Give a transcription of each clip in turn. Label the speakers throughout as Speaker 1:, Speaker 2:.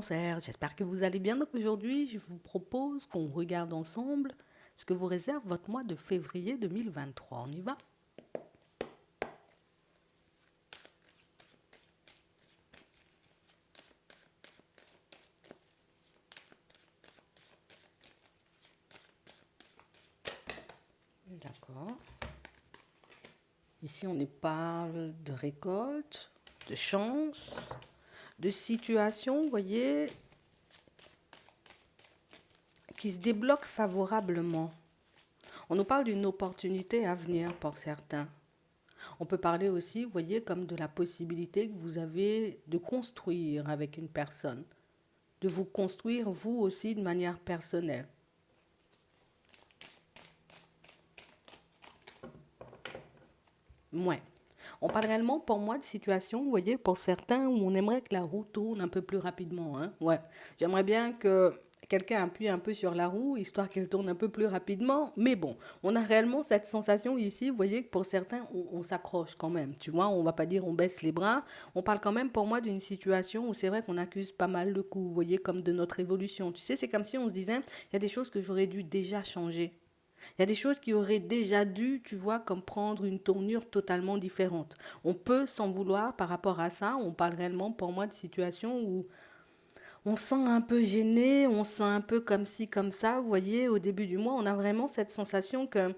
Speaker 1: Cancer, j'espère que vous allez bien. Donc aujourd'hui, je vous propose qu'on regarde ensemble ce que vous réserve votre mois de février 2023. On y va? D'accord. Ici, on y parle de récolte, de chance, de situation, vous voyez, qui se débloque favorablement. On nous parle d'une opportunité à venir pour certains. On peut parler aussi, vous voyez, comme de la possibilité que vous avez de construire avec une personne, de vous construire vous aussi de manière personnelle. Ouais. On parle réellement pour moi de situation, vous voyez, pour certains où on aimerait que la roue tourne un peu plus rapidement. Hein. Ouais. J'aimerais bien que quelqu'un appuie un peu sur la roue, histoire qu'elle tourne un peu plus rapidement. Mais bon, on a réellement cette sensation ici, vous voyez, que pour certains, on s'accroche quand même. Tu vois, on va pas dire on baisse les bras. On parle quand même pour moi d'une situation où c'est vrai qu'on accuse pas mal de coups, vous voyez, comme de notre évolution. Tu sais, c'est comme si on se disait, il y a des choses que j'aurais dû déjà changer. Il y a des choses qui auraient déjà dû, tu vois, comme prendre une tournure totalement différente. On peut s'en vouloir par rapport à ça. On parle réellement pour moi de situations où on se sent un peu gêné, on se sent un peu comme ci, comme ça. Vous voyez, au début du mois, on a vraiment cette sensation que,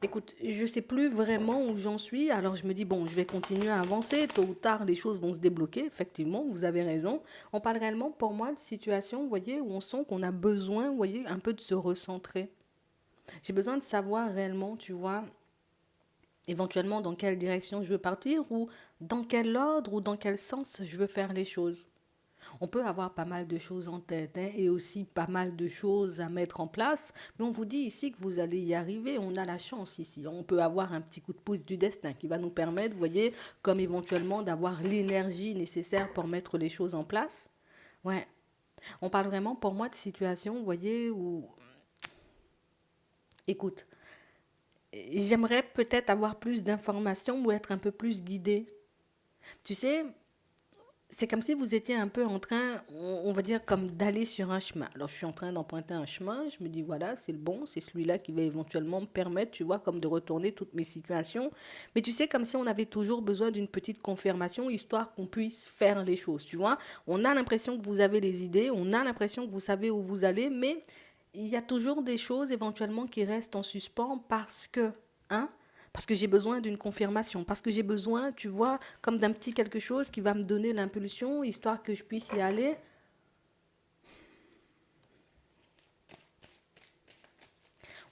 Speaker 1: écoute, je ne sais plus vraiment où j'en suis. Alors je me dis, bon, je vais continuer à avancer. Tôt ou tard, les choses vont se débloquer. Effectivement, vous avez raison. On parle réellement pour moi de situations, vous voyez, où on sent qu'on a besoin, vous voyez, un peu de se recentrer. J'ai besoin de savoir réellement, tu vois, éventuellement dans quelle direction je veux partir ou dans quel ordre ou dans quel sens je veux faire les choses. On peut avoir pas mal de choses en tête hein, et aussi pas mal de choses à mettre en place, mais on vous dit ici que vous allez y arriver, on a la chance ici. On peut avoir un petit coup de pouce du destin qui va nous permettre, vous voyez, comme éventuellement d'avoir l'énergie nécessaire pour mettre les choses en place. Ouais, on parle vraiment pour moi de situation, vous voyez, où, écoute, j'aimerais peut-être avoir plus d'informations ou être un peu plus guidée. Tu sais, c'est comme si vous étiez un peu en train, on va dire, comme d'aller sur un chemin. Alors, je suis en train d'emprunter un chemin, je me dis, voilà, c'est le bon, c'est celui-là qui va éventuellement me permettre, tu vois, comme de retourner toutes mes situations. Mais tu sais, comme si on avait toujours besoin d'une petite confirmation, histoire qu'on puisse faire les choses, tu vois. On a l'impression que vous avez les idées, on a l'impression que vous savez où vous allez, mais il y a toujours des choses éventuellement qui restent en suspens parce que, hein, parce que j'ai besoin d'une confirmation, parce que j'ai besoin, tu vois, comme d'un petit quelque chose qui va me donner l'impulsion, histoire que je puisse y aller.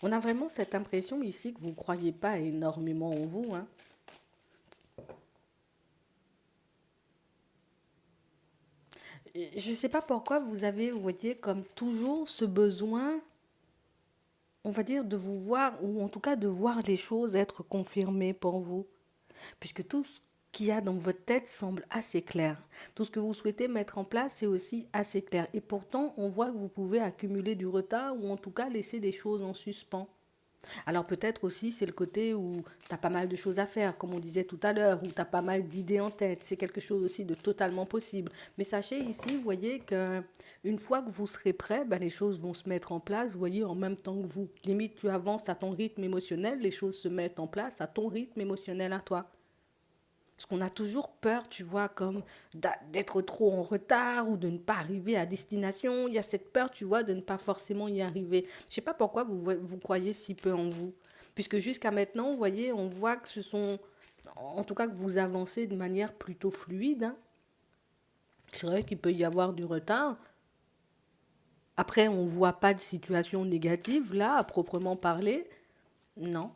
Speaker 1: On a vraiment cette impression ici que vous ne croyez pas énormément en vous. Hein. Je ne sais pas pourquoi vous avez, vous voyez, comme toujours ce besoin, on va dire, de vous voir, ou en tout cas de voir les choses être confirmées pour vous. Puisque tout ce qu'il y a dans votre tête semble assez clair. Tout ce que vous souhaitez mettre en place, c'est aussi assez clair. Et pourtant, on voit que vous pouvez accumuler du retard ou en tout cas laisser des choses en suspens. Alors peut-être aussi c'est le côté où tu as pas mal de choses à faire, comme on disait tout à l'heure, où tu as pas mal d'idées en tête. C'est quelque chose aussi de totalement possible. Mais sachez ici, vous voyez qu'une fois que vous serez prêt, ben, les choses vont se mettre en place, vous voyez, en même temps que vous. Limite, tu avances à ton rythme émotionnel, les choses se mettent en place à ton rythme émotionnel à toi. Parce qu'on a toujours peur, tu vois, comme d'être trop en retard ou de ne pas arriver à destination. Il y a cette peur, tu vois, de ne pas forcément y arriver. Je ne sais pas pourquoi vous croyez si peu en vous. Puisque jusqu'à maintenant, vous voyez, on voit que ce sont, en tout cas, que vous avancez de manière plutôt fluide. Hein. C'est vrai qu'il peut y avoir du retard. Après, on ne voit pas de situation négative, là, à proprement parler. Non.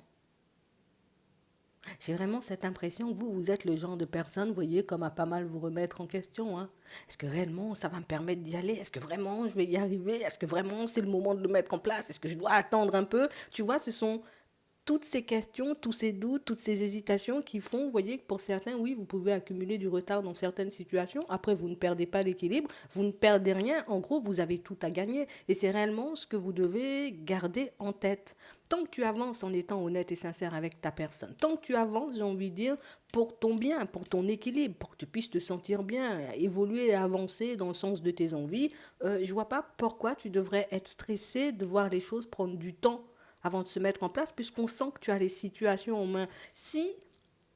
Speaker 1: J'ai vraiment cette impression que vous êtes le genre de personne, vous voyez, comme à pas mal vous remettre en question. Hein. Est-ce que réellement ça va me permettre d'y aller? Est-ce que vraiment je vais y arriver? Est-ce que vraiment c'est le moment de le mettre en place? Est-ce que je dois attendre un peu? Tu vois, ce sont toutes ces questions, tous ces doutes, toutes ces hésitations qui font, vous voyez, que pour certains, oui, vous pouvez accumuler du retard dans certaines situations. Après, vous ne perdez pas l'équilibre, vous ne perdez rien. En gros, vous avez tout à gagner. Et c'est réellement ce que vous devez garder en tête. Tant que tu avances en étant honnête et sincère avec ta personne, tant que tu avances, j'ai envie de dire, pour ton bien, pour ton équilibre, pour que tu puisses te sentir bien, évoluer et avancer dans le sens de tes envies, je vois pas pourquoi tu devrais être stressé de voir les choses prendre du temps avant de se mettre en place, puisqu'on sent que tu as les situations en main. Si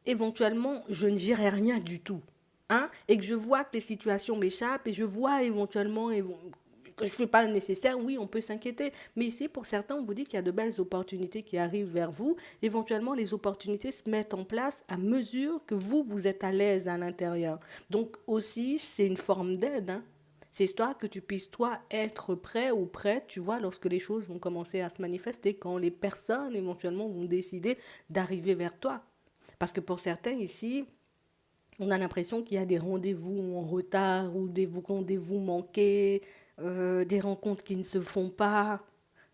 Speaker 1: éventuellement je ne gérais rien du tout, hein, et que je vois que les situations m'échappent et je vois éventuellement que je ne fais pas le nécessaire, oui, on peut s'inquiéter. Mais ici, pour certains, on vous dit qu'il y a de belles opportunités qui arrivent vers vous. Éventuellement, les opportunités se mettent en place à mesure que vous êtes à l'aise à l'intérieur. Donc aussi, c'est une forme d'aide, hein. C'est histoire que tu puisses, toi, être prêt ou prête, tu vois, lorsque les choses vont commencer à se manifester, quand les personnes, éventuellement, vont décider d'arriver vers toi. Parce que pour certains, ici, on a l'impression qu'il y a des rendez-vous en retard ou des rendez-vous manqués, des rencontres qui ne se font pas.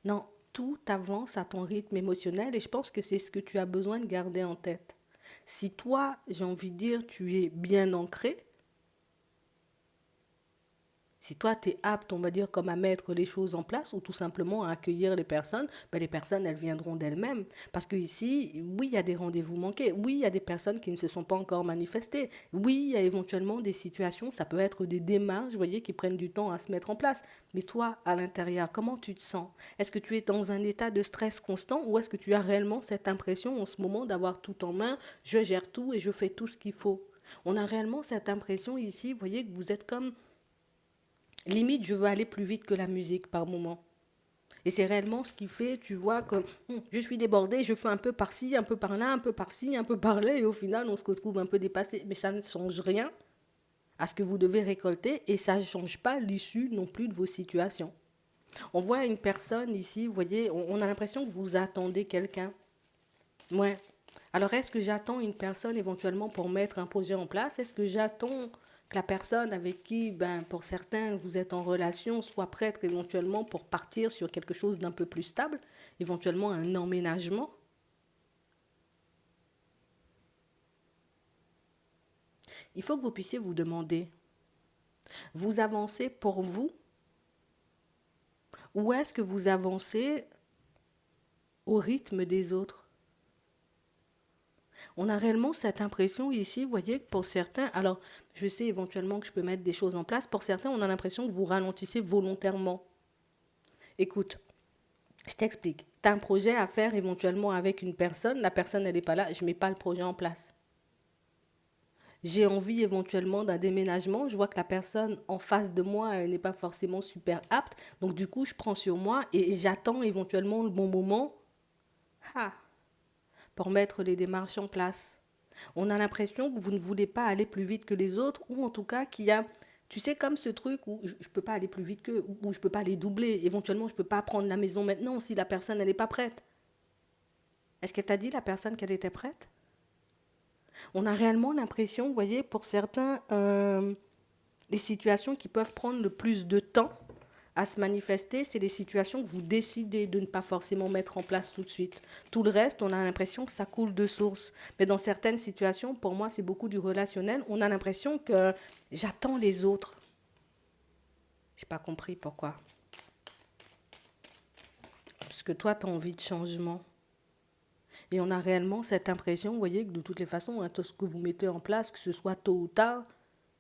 Speaker 1: Non, tout avance à ton rythme émotionnel et je pense que c'est ce que tu as besoin de garder en tête. Si toi, j'ai envie de dire, tu es bien ancré, si toi, tu es apte, on va dire, comme à mettre les choses en place ou tout simplement à accueillir les personnes, elles viendront d'elles-mêmes. Parce que ici, oui, il y a des rendez-vous manqués. Oui, il y a des personnes qui ne se sont pas encore manifestées. Oui, il y a éventuellement des situations, ça peut être des démarches, vous voyez, qui prennent du temps à se mettre en place. Mais toi, à l'intérieur, comment tu te sens? Est-ce que tu es dans un état de stress constant ou est-ce que tu as réellement cette impression en ce moment d'avoir tout en main, je gère tout et je fais tout ce qu'il faut? On a réellement cette impression ici, vous voyez, que vous êtes comme limite, je veux aller plus vite que la musique par moment. Et c'est réellement ce qui fait, tu vois, que je suis débordée, je fais un peu par-ci, un peu par-là, un peu par-ci, un peu par-là, et au final, on se retrouve un peu dépassé. Mais ça ne change rien à ce que vous devez récolter, et ça ne change pas l'issue non plus de vos situations. On voit une personne ici, vous voyez, on a l'impression que vous attendez quelqu'un. Ouais. Alors, est-ce que j'attends une personne éventuellement pour mettre un projet en place? Est-ce que j'attends que la personne avec qui, ben, pour certains, vous êtes en relation, soit prête éventuellement pour partir sur quelque chose d'un peu plus stable, éventuellement un emménagement? Il faut que vous puissiez vous demander, vous avancez pour vous ou est-ce que vous avancez au rythme des autres? On a réellement cette impression ici, vous voyez, que pour certains, alors je sais éventuellement que je peux mettre des choses en place, pour certains, on a l'impression que vous ralentissez volontairement. Écoute, je t'explique. Tu as un projet à faire éventuellement avec une personne, la personne elle n'est pas là, je ne mets pas le projet en place. J'ai envie éventuellement d'un déménagement, je vois que la personne en face de moi elle n'est pas forcément super apte, donc du coup je prends sur moi et j'attends éventuellement le bon moment ah, pour mettre les démarches en place. On a l'impression que vous ne voulez pas aller plus vite que les autres, ou en tout cas qu'il y a, tu sais, comme ce truc où je ne peux pas aller plus vite qu'eux, ou je ne peux pas les doubler, éventuellement je ne peux pas prendre la maison maintenant si la personne elle n'est pas prête. Est-ce qu'elle t'a dit la personne qu'elle était prête? On a réellement l'impression, vous voyez, pour certains, les situations qui peuvent prendre le plus de temps à se manifester, c'est les situations que vous décidez de ne pas forcément mettre en place tout de suite. Tout le reste, on a l'impression que ça coule de source. Mais dans certaines situations, pour moi, c'est beaucoup du relationnel. On a l'impression que j'attends les autres. Je n'ai pas compris pourquoi. Parce que toi, tu as envie de changement. Et on a réellement cette impression, vous voyez, que de toutes les façons, hein, tout ce que vous mettez en place, que ce soit tôt ou tard,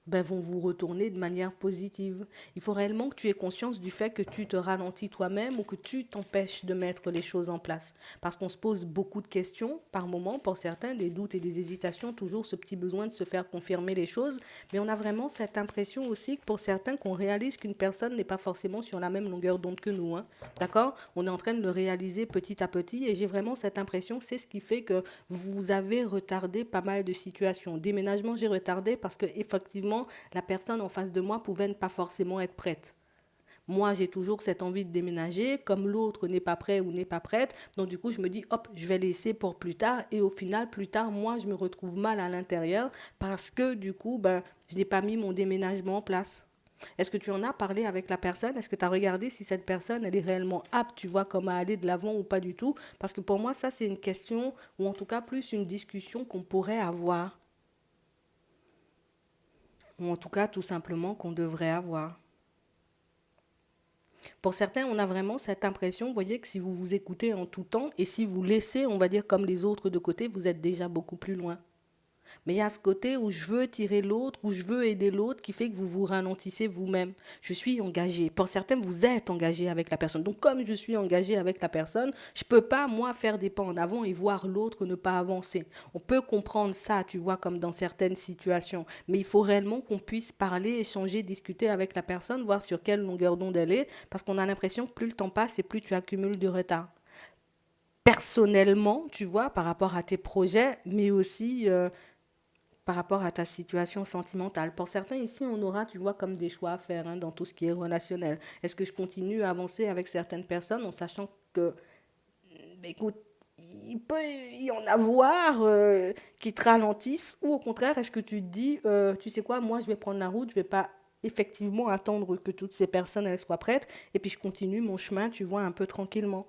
Speaker 1: ben, vont vous retourner de manière positive. Il faut réellement que tu aies conscience du fait que tu te ralentis toi-même ou que tu t'empêches de mettre les choses en place. Parce qu'on se pose beaucoup de questions par moment, pour certains, des doutes et des hésitations, toujours ce petit besoin de se faire confirmer les choses. Mais on a vraiment cette impression aussi que pour certains, qu'on réalise qu'une personne n'est pas forcément sur la même longueur d'onde que nous, hein. D'accord? On est en train de le réaliser petit à petit et j'ai vraiment cette impression que c'est ce qui fait que vous avez retardé pas mal de situations. Déménagement, j'ai retardé parce que effectivement, la personne en face de moi pouvait ne pas forcément être prête. Moi, j'ai toujours cette envie de déménager, comme l'autre n'est pas prêt ou n'est pas prête. Donc, du coup, je me dis, hop, je vais laisser pour plus tard. Et au final, plus tard, moi, je me retrouve mal à l'intérieur parce que, du coup, ben, je n'ai pas mis mon déménagement en place. Est-ce que tu en as parlé avec la personne? Est-ce que tu as regardé si cette personne, elle est réellement apte, tu vois, comme à aller de l'avant ou pas du tout? Parce que pour moi, ça, c'est une question, ou en tout cas plus une discussion qu'on pourrait avoir, ou en tout cas tout simplement qu'on devrait avoir. Pour certains, on a vraiment cette impression, vous voyez, que si vous vous écoutez en tout temps et si vous laissez, on va dire, comme les autres de côté, vous êtes déjà beaucoup plus loin. Mais il y a ce côté où je veux tirer l'autre, où je veux aider l'autre, qui fait que vous vous ralentissez vous-même. Je suis engagé. Pour certains, vous êtes engagé avec la personne. Donc, comme je suis engagé avec la personne, je ne peux pas, moi, faire des pas en avant et voir l'autre ne pas avancer. On peut comprendre ça, tu vois, comme dans certaines situations. Mais il faut réellement qu'on puisse parler, échanger, discuter avec la personne, voir sur quelle longueur d'onde elle est, parce qu'on a l'impression que plus le temps passe et plus tu accumules de retard. Personnellement, tu vois, par rapport à tes projets, mais aussi par rapport à ta situation sentimentale. Pour certains ici, on aura, tu vois, comme des choix à faire hein, dans tout ce qui est relationnel. Est-ce que je continue à avancer avec certaines personnes en sachant que, écoute, il peut y en avoir qui te ralentissent ou au contraire, est-ce que tu te dis, tu sais quoi, moi je vais prendre la route, je vais pas effectivement attendre que toutes ces personnes elles soient prêtes et puis je continue mon chemin, tu vois, un peu tranquillement.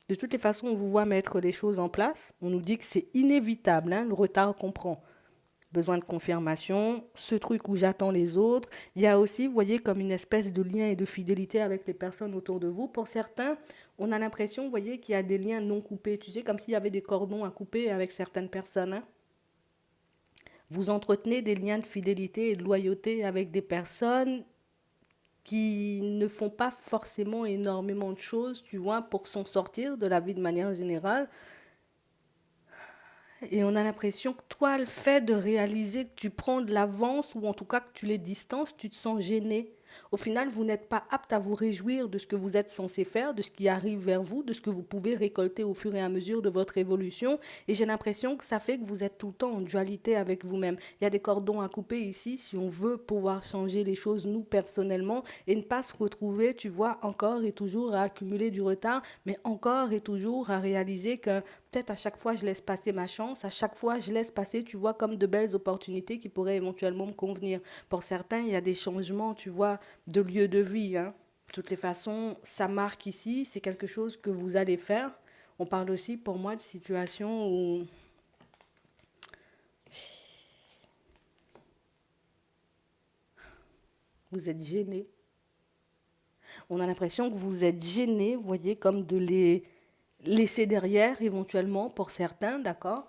Speaker 1: De toutes les façons, on vous voit mettre les choses en place. On nous dit que c'est inévitable, hein, le retard qu'on prend. Besoin de confirmation, ce truc où j'attends les autres. Il y a aussi, vous voyez, comme une espèce de lien et de fidélité avec les personnes autour de vous. Pour certains, on a l'impression, vous voyez, qu'il y a des liens non coupés. Tu sais, comme s'il y avait des cordons à couper avec certaines personnes. Hein. Vous entretenez des liens de fidélité et de loyauté avec des personnes qui ne font pas forcément énormément de choses, tu vois, pour s'en sortir de la vie de manière générale. Et on a l'impression que toi, le fait de réaliser que tu prends de l'avance ou en tout cas que tu les distances, tu te sens gêné. Au final, vous n'êtes pas apte à vous réjouir de ce que vous êtes censé faire, de ce qui arrive vers vous, de ce que vous pouvez récolter au fur et à mesure de votre évolution. Et j'ai l'impression que ça fait que vous êtes tout le temps en dualité avec vous-même. Il y a des cordons à couper ici si on veut pouvoir changer les choses nous personnellement et ne pas se retrouver, tu vois, encore et toujours à accumuler du retard, mais encore et toujours à réaliser que peut-être à chaque fois je laisse passer ma chance, à chaque fois je laisse passer, tu vois, comme de belles opportunités qui pourraient éventuellement me convenir. Pour certains, il y a des changements, tu vois, de lieu de vie. Hein. De toutes les façons, ça marque ici, c'est quelque chose que vous allez faire. On parle aussi pour moi de situations où vous êtes gêné. On a l'impression que vous êtes gêné, vous voyez, comme de les laisser derrière éventuellement pour certains, d'accord.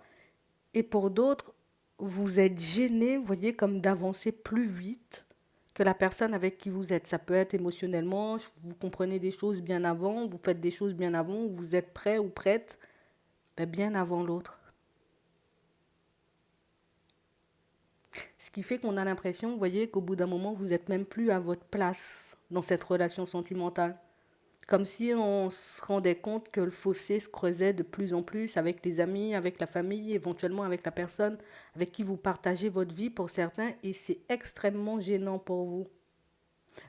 Speaker 1: Et pour d'autres, vous êtes gêné, vous voyez, comme d'avancer plus vite que la personne avec qui vous êtes. Ça peut être émotionnellement, vous comprenez des choses bien avant, vous faites des choses bien avant, vous êtes prêt ou prête ben bien avant l'autre. Ce qui fait qu'on a l'impression, vous voyez, qu'au bout d'un moment, vous n'êtes même plus à votre place dans cette relation sentimentale. Comme si on se rendait compte que le fossé se creusait de plus en plus avec les amis, avec la famille, éventuellement avec la personne avec qui vous partagez votre vie pour certains, et c'est extrêmement gênant pour vous.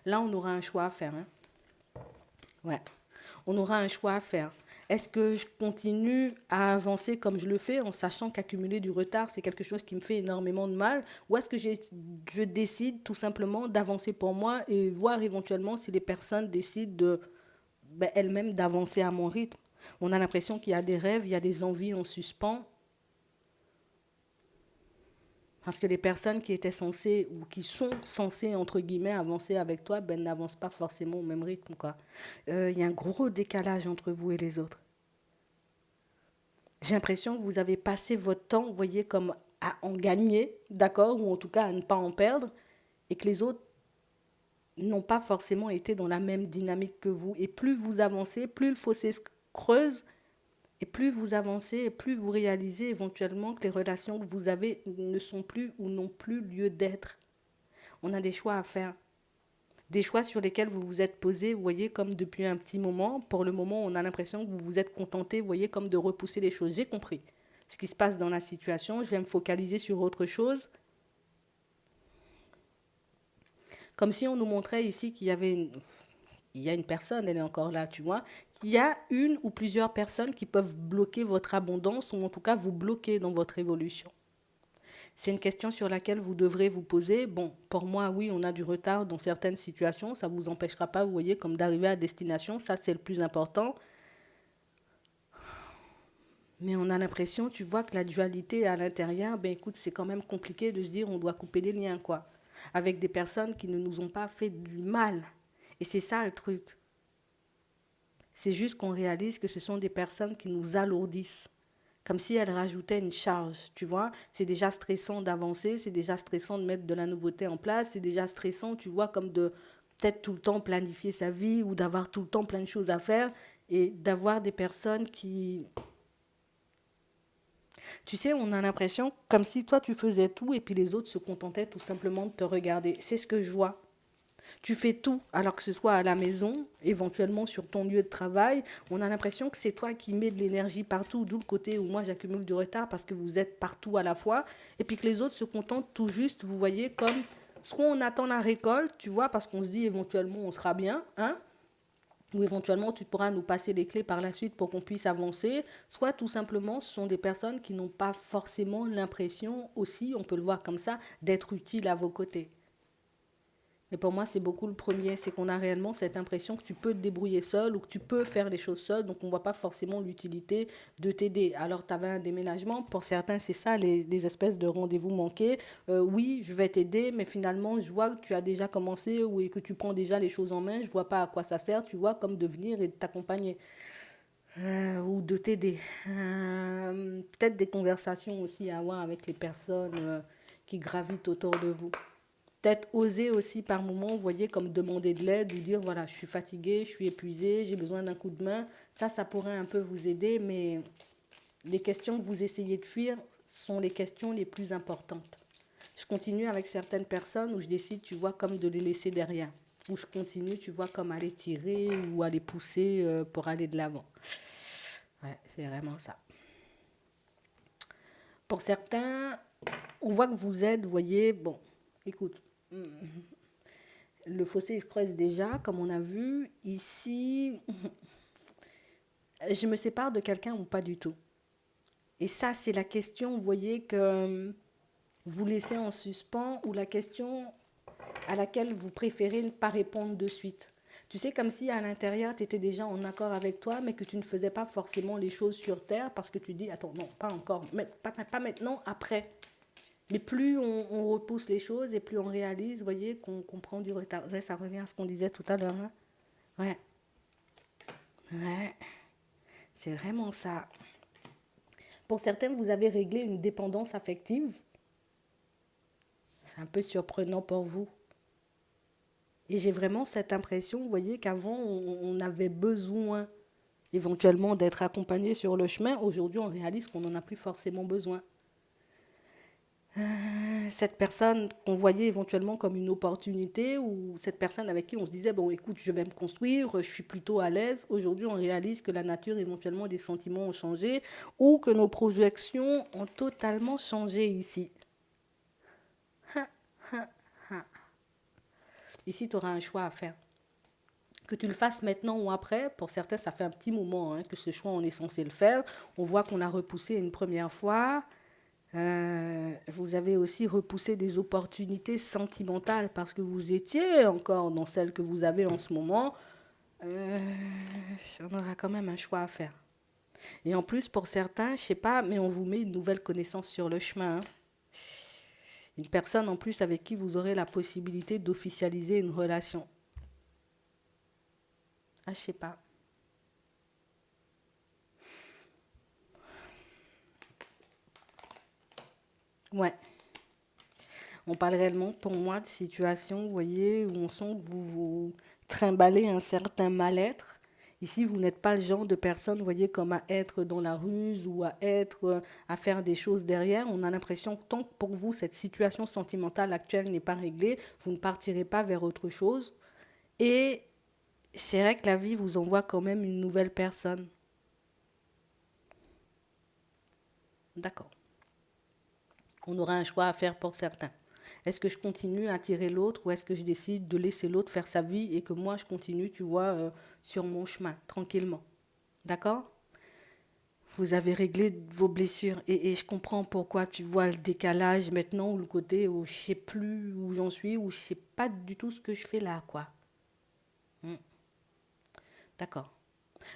Speaker 1: Là, on aura un choix à faire. Hein. Ouais. On aura un choix à faire. Est-ce que je continue à avancer comme je le fais en sachant qu'accumuler du retard, c'est quelque chose qui me fait énormément de mal? Ou est-ce que je décide tout simplement d'avancer pour moi et voir éventuellement si les personnes décident de ben, elles-mêmes d'avancer à mon rythme? On a l'impression qu'il y a des rêves, il y a des envies en suspens. Parce que les personnes qui étaient censées ou qui sont censées, entre guillemets, avancer avec toi, ben, n'avancent pas forcément au même rythme. Quoi. Il y a un gros décalage entre vous et les autres. J'ai l'impression que vous avez passé votre temps, vous voyez, comme à en gagner, d'accord, ou en tout cas à ne pas en perdre, et que les autres n'ont pas forcément été dans la même dynamique que vous. Et plus vous avancez, plus le fossé se creuse, et plus vous avancez, et plus vous réalisez éventuellement que les relations que vous avez ne sont plus ou n'ont plus lieu d'être. On a des choix à faire. Des choix sur lesquels vous vous êtes posé, vous voyez, comme depuis un petit moment. Pour le moment, on a l'impression que vous vous êtes contenté, vous voyez, comme de repousser les choses. J'ai compris ce qui se passe dans la situation. Je vais me focaliser sur autre chose. Comme si on nous montrait ici qu'il y avait il y a une personne, elle est encore là, tu vois, qu'il y a une ou plusieurs personnes qui peuvent bloquer votre abondance ou en tout cas vous bloquer dans votre évolution. C'est une question sur laquelle vous devrez vous poser. Bon, pour moi, oui, on a du retard dans certaines situations. Ça ne vous empêchera pas, vous voyez, comme d'arriver à destination. Ça, c'est le plus important. Mais on a l'impression, tu vois, que la dualité à l'intérieur, ben écoute, c'est quand même compliqué de se dire on doit couper des liens, quoi. Avec des personnes qui ne nous ont pas fait du mal. Et c'est ça le truc. C'est juste qu'on réalise que ce sont des personnes qui nous alourdissent. Comme si elles rajoutaient une charge, tu vois. C'est déjà stressant d'avancer, c'est déjà stressant de mettre de la nouveauté en place, c'est déjà stressant, tu vois, comme de peut-être tout le temps planifier sa vie ou d'avoir tout le temps plein de choses à faire et d'avoir des personnes qui, tu sais, on a l'impression comme si toi tu faisais tout et puis les autres se contentaient tout simplement de te regarder. C'est ce que je vois. Tu fais tout, alors que ce soit à la maison, éventuellement sur ton lieu de travail, on a l'impression que c'est toi qui mets de l'énergie partout, d'où le côté où moi j'accumule du retard parce que vous êtes partout à la fois, et puis que les autres se contentent tout juste, vous voyez, comme soit on attend la récolte, tu vois, parce qu'on se dit éventuellement on sera bien, hein, ou éventuellement tu pourras nous passer les clés par la suite pour qu'on puisse avancer, soit tout simplement ce sont des personnes qui n'ont pas forcément l'impression aussi, on peut le voir comme ça, d'être utiles à vos côtés. Et pour moi, c'est beaucoup le premier, c'est qu'on a réellement cette impression que tu peux te débrouiller seul ou que tu peux faire les choses seul, donc on ne voit pas forcément l'utilité de t'aider. Alors, tu avais un déménagement, pour certains, c'est ça, les espèces de rendez-vous manqués. Oui, je vais t'aider, mais finalement, je vois que tu as déjà commencé ou que tu prends déjà les choses en main, je ne vois pas à quoi ça sert, tu vois, comme de venir et de t'accompagner ou de t'aider. Peut-être des conversations aussi à avoir avec les personnes qui gravitent autour de vous. Peut-être oser aussi par moment, vous voyez, comme demander de l'aide ou dire, voilà, je suis fatiguée, je suis épuisée, j'ai besoin d'un coup de main. Ça pourrait un peu vous aider, mais les questions que vous essayez de fuir sont les questions les plus importantes. Je continue avec certaines personnes où je décide, tu vois, comme de les laisser derrière. Où je continue, tu vois, comme à les tirer ou à les pousser pour aller de l'avant. Ouais, c'est vraiment ça. Pour certains, on voit que vous êtes, vous voyez, bon, écoute, le fossé il se creuse déjà, comme on a vu. Ici, je me sépare de quelqu'un ou pas du tout. Et ça, c'est la question, vous voyez, que vous laissez en suspens ou la question à laquelle vous préférez ne pas répondre de suite. Tu sais, comme si à l'intérieur, tu étais déjà en accord avec toi, mais que tu ne faisais pas forcément les choses sur Terre parce que tu dis, attends, non, pas encore, mais pas maintenant, après. Mais plus on repousse les choses et plus on réalise, vous voyez, qu'on prend du retard. Ouais, ça revient à ce qu'on disait tout à l'heure. Hein. Ouais, ouais, c'est vraiment ça. Pour certains, vous avez réglé une dépendance affective. C'est un peu surprenant pour vous. Et j'ai vraiment cette impression, vous voyez, qu'avant, on avait besoin éventuellement d'être accompagné sur le chemin. Aujourd'hui, on réalise qu'on n'en a plus forcément besoin. Cette personne qu'on voyait éventuellement comme une opportunité ou cette personne avec qui on se disait, bon, écoute, je vais me construire, je suis plutôt à l'aise. Aujourd'hui, on réalise que la nature, éventuellement, des sentiments ont changé ou que nos projections ont totalement changé ici. Ici, tu auras un choix à faire. Que tu le fasses maintenant ou après, pour certains, ça fait un petit moment hein, que ce choix, on est censé le faire. On voit qu'on a repoussé une première fois. Vous avez aussi repoussé des opportunités sentimentales parce que vous étiez encore dans celle que vous avez en ce moment. Euh, on aura quand même un choix à faire. Et en plus, pour certains, je sais pas, mais on vous met une nouvelle connaissance sur le chemin. Hein. Une personne en plus avec qui vous aurez la possibilité d'officialiser une relation. Ah, je sais pas. Ouais. On parle réellement, pour moi, de situations, vous voyez, où on sent que vous vous trimballez un certain mal-être. Ici, vous n'êtes pas le genre de personne, vous voyez, comme à être dans la ruse ou à être, à faire des choses derrière. On a l'impression que tant que pour vous, cette situation sentimentale actuelle n'est pas réglée, vous ne partirez pas vers autre chose. Et c'est vrai que la vie vous envoie quand même une nouvelle personne. D'accord. On aura un choix à faire pour certains. Est-ce que je continue à attirer l'autre ou est-ce que je décide de laisser l'autre faire sa vie et que moi je continue, tu vois, sur mon chemin, tranquillement. D'accord. Vous avez réglé vos blessures et je comprends pourquoi tu vois le décalage maintenant ou le côté où je sais plus où j'en suis ou je sais pas du tout ce que je fais là, quoi. Hmm, d'accord.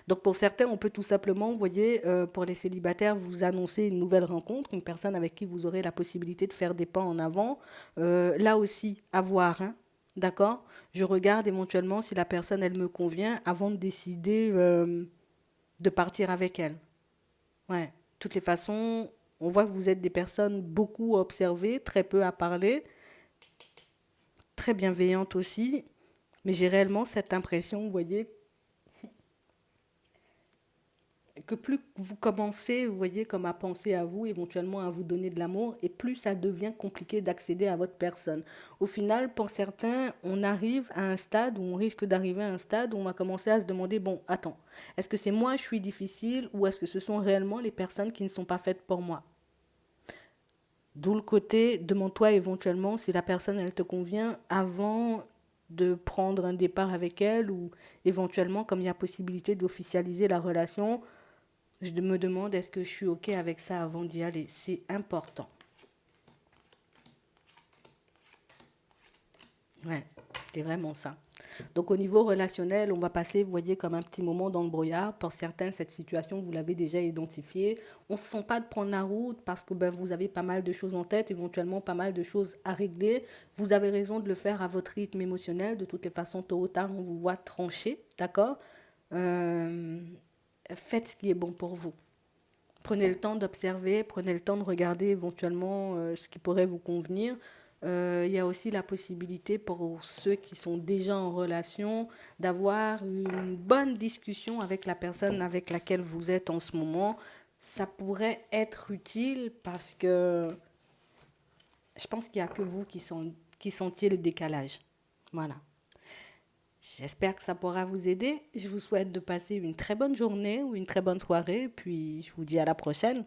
Speaker 1: Donc pour certains, on peut tout simplement, vous voyez, pour les célibataires, vous annoncer une nouvelle rencontre, une personne avec qui vous aurez la possibilité de faire des pas en avant. Là aussi, à voir, hein, d'accord? Je regarde éventuellement si la personne, elle me convient avant de décider de partir avec elle. Ouais. De toutes les façons, on voit que vous êtes des personnes beaucoup à observer, très peu à parler, très bienveillantes aussi, mais j'ai réellement cette impression, vous voyez, que plus vous commencez, vous voyez, comme à penser à vous, éventuellement à vous donner de l'amour, et plus ça devient compliqué d'accéder à votre personne. Au final, pour certains, on arrive à un stade, ou on risque d'arriver à un stade où on va commencer à se demander, bon, attends, est-ce que c'est moi je suis difficile, ou est-ce que ce sont réellement les personnes qui ne sont pas faites pour moi? D'où le côté, demande-toi éventuellement si la personne, elle te convient avant de prendre un départ avec elle, ou éventuellement, comme il y a possibilité d'officialiser la relation, je me demande est-ce que je suis OK avec ça avant d'y aller. C'est important. Ouais, c'est vraiment ça. Donc au niveau relationnel, on va passer, vous voyez, comme un petit moment dans le brouillard. Pour certains, cette situation, vous l'avez déjà identifiée. On ne se sent pas de prendre la route parce que ben, vous avez pas mal de choses en tête, éventuellement pas mal de choses à régler. Vous avez raison de le faire à votre rythme émotionnel. De toutes les façons, tôt ou tard, on vous voit trancher, d'accord? Euh, Faites ce qui est bon pour vous. Prenez le temps d'observer, prenez le temps de regarder éventuellement ce qui pourrait vous convenir. Il y a aussi la possibilité pour ceux qui sont déjà en relation d'avoir une bonne discussion avec la personne avec laquelle vous êtes en ce moment. Ça pourrait être utile parce que je pense qu'il n'y a que vous qui sentiez le décalage. Voilà. J'espère que ça pourra vous aider. Je vous souhaite de passer une très bonne journée ou une très bonne soirée. Puis je vous dis à la prochaine.